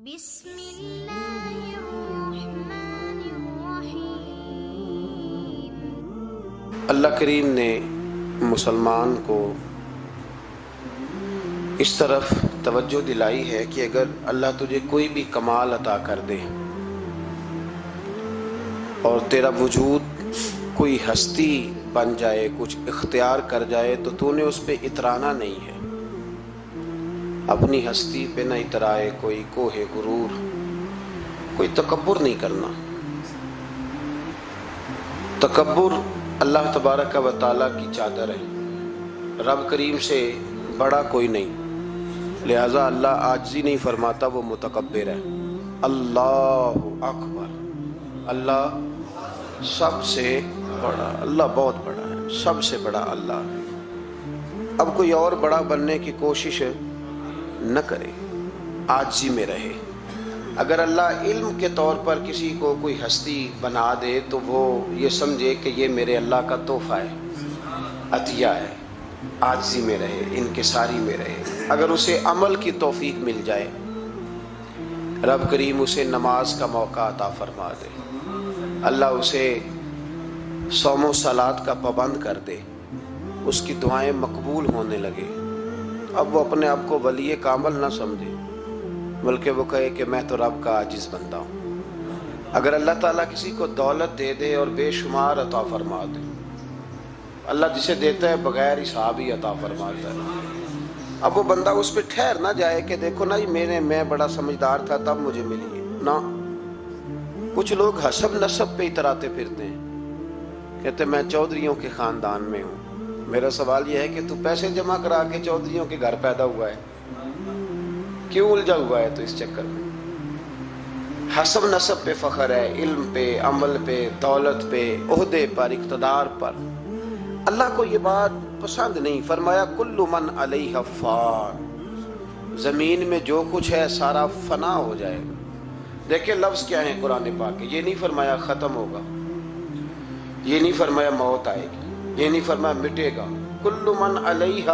بسم اللہ الرحمن الرحیم۔ اللہ کریم نے مسلمان کو اس طرف توجہ دلائی ہے کہ اگر اللہ تجھے کوئی بھی کمال عطا کر دے اور تیرا وجود کوئی ہستی بن جائے، کچھ اختیار کر جائے، تو تو نے اس پہ اترانا نہیں ہے، اپنی ہستی پہ نہ اترائے، کوئی کوہ غرور، کوئی تکبر نہیں کرنا۔ تکبر اللہ تبارک و تعالیٰ کی چادر ہے، رب کریم سے بڑا کوئی نہیں، لہذا اللہ عاجزی نہیں فرماتا، وہ متکبر ہے۔ اللہ اکبر، اللہ سب سے بڑا، اللہ بہت بڑا ہے، سب سے بڑا اللہ ہے۔ اب کوئی اور بڑا بننے کی کوشش نہ کرے، عاجزی میں رہے۔ اگر اللہ علم کے طور پر کسی کو کوئی ہستی بنا دے تو وہ یہ سمجھے کہ یہ میرے اللہ کا تحفہ ہے، عطیہ ہے، عاجزی میں رہے، انکساری میں رہے۔ اگر اسے عمل کی توفیق مل جائے، رب کریم اسے نماز کا موقع عطا فرما دے، اللہ اسے صوم و صلات کا پابند کر دے، اس کی دعائیں مقبول ہونے لگے، اب وہ اپنے آپ کو ولی کامل نہ سمجھے، بلکہ وہ کہے کہ میں تو رب کا عاجز بندہ ہوں۔ اگر اللہ تعالیٰ کسی کو دولت دے دے اور بے شمار عطا فرما دے، اللہ جسے دیتا ہے بغیر حساب ہی عطا فرماتا ہے، اب وہ بندہ اس پہ ٹھہر نہ جائے کہ دیکھو نا میں بڑا سمجھدار تھا تب مجھے ملی ہے، نہ۔ کچھ لوگ حسب نسب پہ اتراتے پھرتے ہیں، کہتے میں چودھریوں کے خاندان میں ہوں۔ میرا سوال یہ ہے کہ تو پیسے جمع کرا کے چودھریوں کے گھر پیدا ہوا ہے، کیوں الجھا ہوا ہے تو اس چکر میں؟ حسب نسب پہ فخر ہے، علم پہ، عمل پہ، دولت پہ، عہدے پر، اقتدار پر۔ اللہ کو یہ بات پسند نہیں، فرمایا کل من علیہ فان، زمین میں جو کچھ ہے سارا فنا ہو جائے گا۔ دیکھیں لفظ کیا ہے قرآن پاک کے، یہ نہیں فرمایا ختم ہوگا، یہ نہیں فرمایا موت آئے گی، یہ نہیں فرمایا مٹے گا، کل من علیہ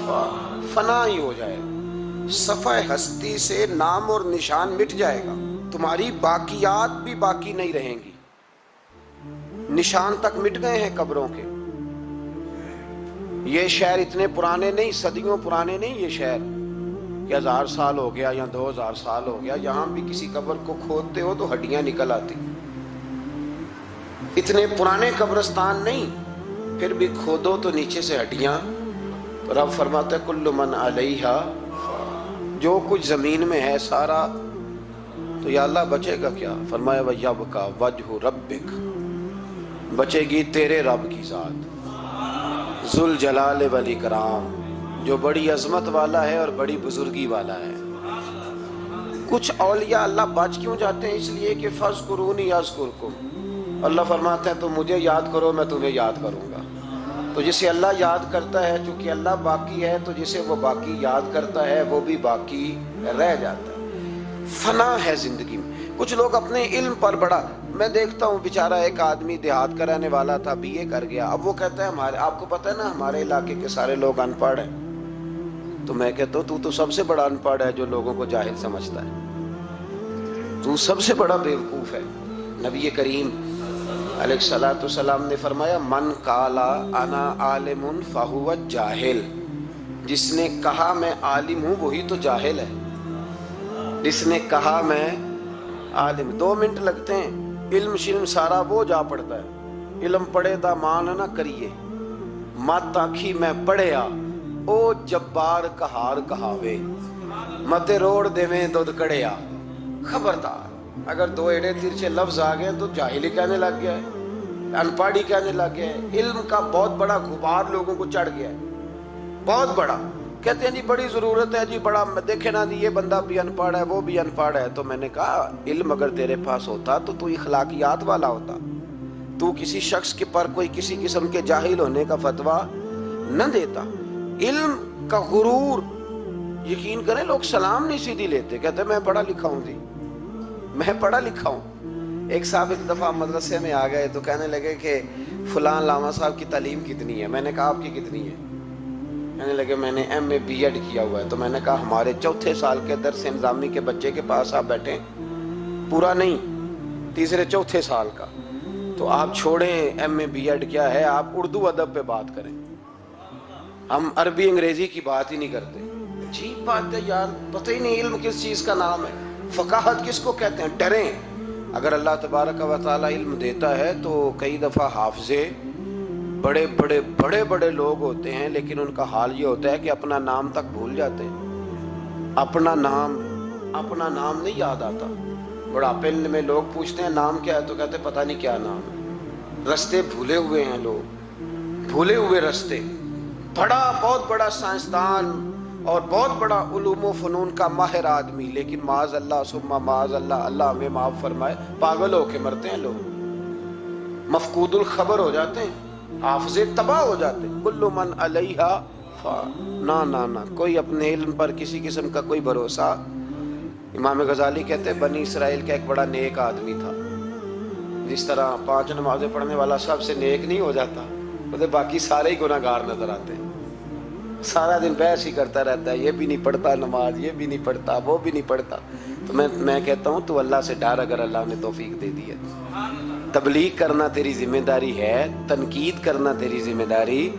فان، فنا ہی ہو جائے گا، صفحہ ہستی سے نام اور نشان مٹ جائے گا، تمہاری باقیات بھی باقی نہیں رہیں گی، نشان تک مٹ گئے ہیں قبروں کے۔ یہ شہر اتنے پرانے نہیں، صدیوں پرانے نہیں، یہ شہر کہ 1000 سال ہو گیا یا 2000 سال ہو گیا، یہاں بھی کسی قبر کو کھودتے ہو تو ہڈیاں نکل آتی، اتنے پرانے قبرستان نہیں، پھر بھی کھودو تو نیچے سے ہڈیاں۔ رب فرماتا ہے کل من علیہ، جو کچھ زمین میں ہے سارا، تو یا اللہ بچے گا کیا؟ فرمایا وَيَبْقَى وَجْهُ رَبِّكَ، بچے گی تیرے رب کی ذات، ذوالجلال والاکرام، جو بڑی عظمت والا ہے اور بڑی بزرگی والا ہے۔ کچھ اولیاء اللہ بچ کیوں جاتے ہیں؟ اس لیے کہ فَاذْكُرُونِي أَذْكُرْكُمْ، اللہ فرماتے ہیں تم مجھے یاد کرو میں تمہیں یاد کروں گا۔ تو جسے اللہ یاد کرتا ہے، چونکہ اللہ باقی ہے تو جسے وہ باقی یاد کرتا ہے وہ بھی باقی رہ جاتا ہے۔ فنا ہے زندگی میں۔ کچھ لوگ اپنے علم پر بڑا، میں دیکھتا ہوں بیچارہ ایک آدمی دیہات کا رہنے والا تھا، BA کر گیا، اب وہ کہتا ہے آپ کو پتہ ہے نا ہمارے علاقے کے سارے لوگ ان پڑھ ہیں، تو میں کہتا ہوں تو سب سے بڑا ان پڑھ ہے جو لوگوں کو جاہل سمجھتا ہے، تو سب سے بڑا بیوقوف ہے۔ نبی کریم علیہ السلام نے فرمایا من قالا انا عالم فہو جاہل، جس نے کہا میں عالم ہوں وہی تو جاہل ہے، جس نے کہا میں عالم۔ 2 منٹ لگتے ہیں، علم شلم سارا وہ جا پڑتا ہے، علم پڑھے دا مان نہ کریے، مت آکھی میں پڑھیا او جبار کہار کہاوے، مت روڑ دیویں دودھ کڑیا۔ خبردار، اگر 2 ایڑے ترچے لفظ آ گئے تو جاہلی کہنے لگ گیا ہے، ان پڑھی کہنے لگ گیا ہے، علم کا بہت بڑا غبار لوگوں کو چڑھ گیا ہے، بہت بڑا۔ کہتے ہیں جی بڑی ضرورت ہے جی، بڑا دیکھے نا جی یہ بندہ بھی ان پڑھ ہے وہ بھی ان پڑھ ہے، تو میں نے کہا علم اگر تیرے پاس ہوتا تو اخلاقیات والا ہوتا، تو کسی شخص کے پر کوئی کسی قسم کے جاہل ہونے کا فتویٰ نہ دیتا۔ علم کا غرور، یقین کریں لوگ سلام نہیں سیدھی لیتے، کہتے میں پڑھا لکھا ہوں جی، میں پڑھا لکھا ہوں۔ ایک صاحب ایک دفعہ مدرسے میں آ گئے تو کہنے لگے کہ فلاں علامہ صاحب کی تعلیم کتنی ہے؟ میں نے کہا آپ کی کتنی ہے؟ کہنے لگے میں نے ایم اے بی ایڈ کیا ہوا ہے. تو میں نے کہا ہمارے 4تھے سال کے درس انضامی کے بچے کے پاس آپ بیٹھیں, پورا نہیں, 3-4 سال کا, تو آپ چھوڑیں ایم اے بی ایڈ کیا ہے, آپ اردو ادب پہ بات کریں, ہم عربی انگریزی کی بات ہی نہیں کرتے. عجیب بات ہے یار, پتہ ہی نہیں علم کس چیز کا نام ہے, فقاہت کس کو کہتے ہیں. ڈریں. اگر اللہ تبارک و تعالی علم دیتا ہے تو کئی دفعہ حافظے بڑے بڑے بڑے بڑے لوگ ہوتے ہیں, لیکن ان کا حال یہ ہوتا ہے کہ اپنا نام تک بھول جاتے ہیں. اپنا نام نہیں یاد آتا. بڑھاپے میں لوگ پوچھتے ہیں نام کیا ہے, تو کہتے ہیں پتہ نہیں کیا نام ہے. رستے بھولے ہوئے ہیں لوگ, بھولے ہوئے رستے. بہت بڑا سائنسدان اور بہت بڑا علوم و فنون کا ماہر آدمی, لیکن معاذ اللہ ثم معاذ اللہ, اللہ ہمیں معاف فرمائے, پاگل ہو کے مرتے ہیں لوگ, مفقود الخبر ہو جاتے ہیں, حافظے تباہ ہو جاتے ہیں. کل من علیہا فان. نہ کوئی اپنے علم پر کسی قسم کا کوئی بھروسہ. امام غزالی کہتے ہیں بنی اسرائیل کا ایک بڑا نیک آدمی تھا. جس طرح 5 نمازیں پڑھنے والا سب سے نیک نہیں ہو جاتا, تو باقی سارے ہی گناہ گار نظر آتے ہیں. سارا دن بحث ہی کرتا رہتا ہے, یہ بھی نہیں پڑھتا نماز, یہ بھی نہیں پڑھتا, وہ بھی نہیں پڑھتا. تو میں کہتا ہوں تو اللہ سے ڈر, اگر اللہ نے توفیق دے دی ہے. تبلیغ کرنا تیری ذمہ داری ہے, تنقید کرنا تیری ذمہ داری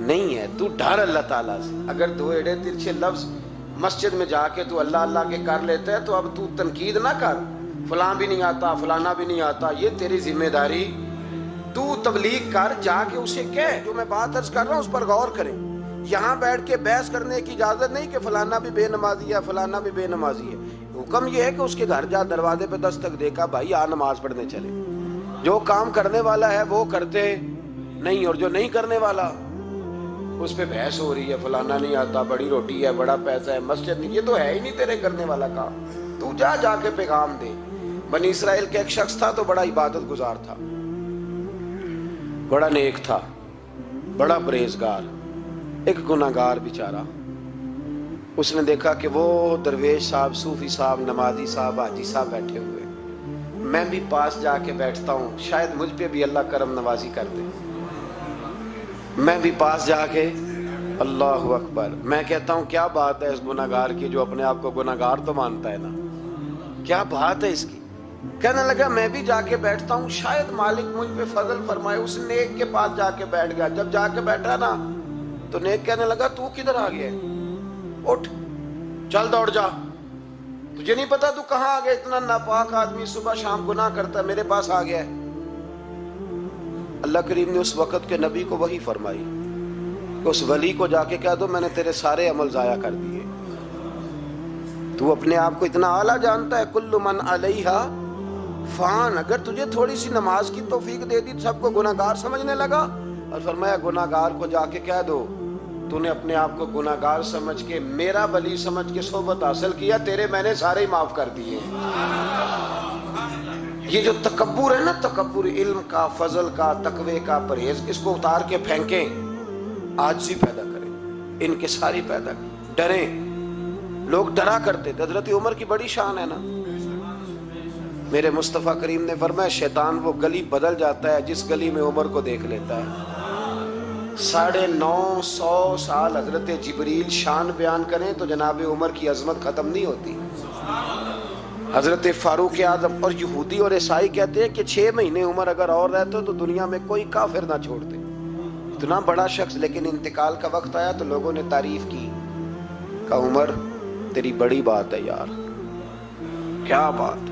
نہیں ہے. تو ڈر اللہ تعالیٰ سے. اگر 2 ایڑے ترچھے لفظ مسجد میں جا کے تو اللہ کے کر لیتا ہے, تو اب تو تنقید نہ کر, فلاں بھی نہیں آتا, فلانا بھی نہیں آتا, یہ تیری ذمہ داری. تو تبلیغ کر, جا کے اسے کہہ, جو میں بات عرض کر رہا ہوں اس پر غور کریں. یہاں بیٹھ کے بحث کرنے کی اجازت نہیں کہ فلانا بھی بے نمازی ہے, فلانا بھی بے نمازی ہے. حکم یہ ہے کہ اس کے گھر جا, دروازے پہ دستک دے کا, بھائی آ نماز پڑھنے چلے. جو کام کرنے والا ہے وہ کرتے نہیں, اور جو نہیں کرنے والا اس پہ بحث ہو رہی ہے, فلانا نہیں آتا, بڑی روٹی ہے, بڑا پیسہ ہے, مسجد نہیں. یہ تو ہے ہی نہیں تیرے کرنے والا کام. تو جا کے پیغام دے. بنی اسرائیل کا ایک شخص تھا, تو بڑا عبادت گزار تھا, بڑا نیک تھا, بڑا پرہیزگار. ایک گناہگار بیچارہ, اس نے دیکھا کہ وہ درویش صاحب, صوفی صاحب, نمازی صاحب, حاجی صاحب بیٹھے ہوئے, میں بھی پاس جا کے بیٹھتا ہوں, شاید مجھ پہ بھی اللہ کرم نوازی کر دے. میں بھی پاس جا کے, اللہ اکبر, میں کہتا ہوں کیا بات ہے اس گناہگار کی, جو اپنے آپ کو گناہگار تو مانتا ہے نا, کیا بات ہے اس کی. کہنے لگا میں بھی جا کے بیٹھتا ہوں, شاید مالک مجھ پہ فضل فرمائے. اس نیک کے پاس جا کے بیٹھ گیا. جب جا کے بیٹھا نا, تو نیک کہنے لگا تو کدھر آ گیا, اٹھ چل دوڑ جا, تجھے نہیں پتا تو کہاں آ گیا, اتنا ناپاک آدمی صبح شام گناہ کرتا ہے, میرے پاس آ گیا ہے. اللہ کریم نے اس وقت کے نبی کو وحی فرمائی کہ اس ولی کو جا کے کہہ دو میں نے تیرے سارے عمل ضائع کر دیے. تو اپنے آپ کو اتنا اعلیٰ جانتا ہے, کل من علیہا فان. اگر تجھے تھوڑی سی نماز کی توفیق دے دی تو سب کو گناہ گار سمجھنے لگا, اور فرمایا گناہ گار کو جا کے کہہ دو تو نے اپنے آپ کو گناہ گار سمجھ کے, میرا ولی سمجھ کے صحبت حاصل کیا, تیرے میں نے سارے ہی معاف کر دیے. یہ جو تکبر ہے نا, تکبر علم کا, فضل کا, تقوی کا, پرہیز, اس کو اتار کے پھینکیں, عاجزی پیدا کریں, انکساری پیدا کریں, ڈریں. لوگ ڈرا کرتے تھے. حضرت عمر کی بڑی شان ہے نا. میرے مصطفیٰ کریم نے فرمایا شیطان وہ گلی بدل جاتا ہے جس گلی میں عمر کو دیکھ لیتا ہے. 950 سال حضرت جبریل شان بیان کریں تو جناب عمر کی عظمت ختم نہیں ہوتی. حضرت فاروق اعظم اور یہودی اور عیسائی کہتے ہیں کہ 6 مہینے عمر اگر اور رہتے تو دنیا میں کوئی کافر نہ چھوڑتے. اتنا بڑا شخص, لیکن انتقال کا وقت آیا تو لوگوں نے تعریف کی, کہا عمر تیری بڑی بات ہے یار, کیا بات,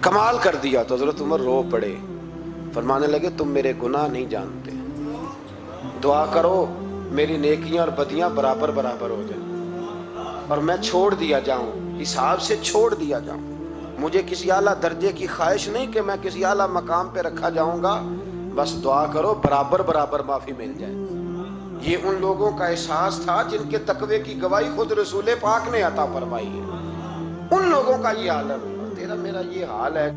کمال کر دیا. تو حضرت عمر رو پڑے, فرمانے لگے تم میرے گناہ نہیں جانتے, دعا کرو میری نیکیاں اور بدیاں برابر برابر ہو جائیں, اور میں چھوڑ دیا جاؤں, حساب سے چھوڑ دیا جاؤں. مجھے کسی اعلیٰ درجے کی خواہش نہیں کہ میں کسی اعلیٰ مقام پہ رکھا جاؤں گا, بس دعا کرو برابر برابر معافی مل جائے. یہ ان لوگوں کا احساس تھا جن کے تقوی کی گواہی خود رسول پاک نے عطا فرمائی ہے. ان لوگوں کا یہ حال ہے, تیرا میرا یہ حال ہے.